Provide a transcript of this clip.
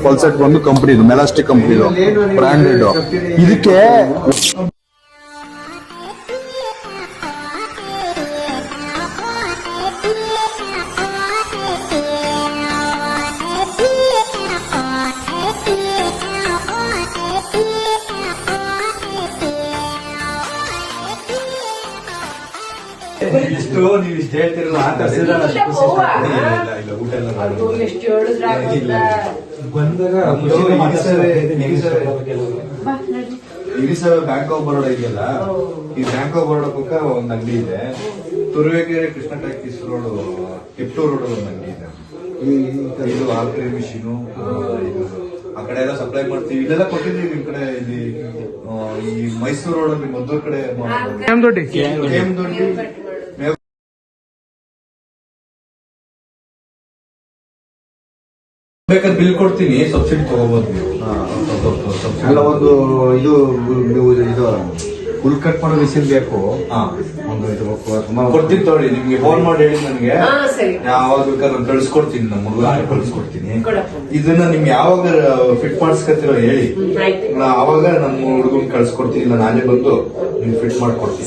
Full set ಬಂದು ಕಂಪ್ನಿದು ಮೆಲಾಸ್ಟಿಕ್ ಕಂಪ್ನಿದು ಬ್ರಾಂಡೆಡ್. ಇದಕ್ಕೆ ಇಷ್ಟು ನೀವು ಇಷ್ಟು ಹೇಳ್ತಿರಲ್ಲ ಇರಿಸವೆ ಬ್ಯಾಂಕ್ ಆಫ್ ಬರೋಡ ಇದೆಯಲ್ಲ, ಈ ಬ್ಯಾಂಕ್ ಆಫ್ ಬರೋಡ ಪಕ್ಕ ಒಂದ್ ಅಂಗಡಿ ಇದೆ. Turuvekere Krishna talkies road, Tiptur road ಒಂದ್ ಅಂಗಡಿ ಇದೆ. ಇದು ಆಲ್ಕ್ರಿ ಮಿಷಿನು, ಆ ಕಡೆ ಎಲ್ಲ ಸಪ್ಲೈ ಮಾಡ್ತೀವಿ. ಇಲ್ಲೆಲ್ಲ ಕೊಟ್ಟಿದ್ದೀವಿ ನಿಮ್ ಕಡೆ. ಇಲ್ಲಿ ಈ ಮೈಸೂರು ರೋಡ್ ಅಲ್ಲಿ ಮದ್ದೂರ್ ಕಡೆ ಬೇಕಾದ್ರೆ ಬಿಲ್ ಕೊಡ್ತೀನಿ, ಸಬ್ಸಿಡಿ ತಗೋಬಹುದು ನೀವು. ಅಲ್ಲ, ಒಂದು ಇದು ಫುಲ್ ಕಟ್ ಮಾಡೋ ಮಿಷಿನ್ ಬೇಕು. ಒಂದು ಇದು ಕೊಡ್ತೀನಿ ತಗೊಳ್ಳಿ. ನಿಮ್ಗೆ ಫೋನ್ ಮಾಡಿ ಹೇಳಿ ನನಗೆ, ಯಾವಾಗ ಬೇಕಾದ್ರೆ ಕಳ್ಸಿಕೊಡ್ತೀನಿ. ನಮ್ಮ ಹುಡುಗ ಕಳ್ಸಿಕೊಡ್ತೀನಿ. ಇದನ್ನ ನಿಮ್ಗೆ ಯಾವಾಗ ಫಿಟ್ ಮಾಡಿಸ್ಕೊತಿರೋ ಹೇಳಿ, ಅವಾಗ ನಮ್ಮ ಹುಡುಗನ್ ಕಳ್ಸಿಕೊಡ್ತೀನಿ. ಇಲ್ಲ ನಾನೇ ಬಂದು ನಿಮ್ಗೆ ಫಿಟ್ ಮಾಡ್ಕೊಡ್ತೀನಿ.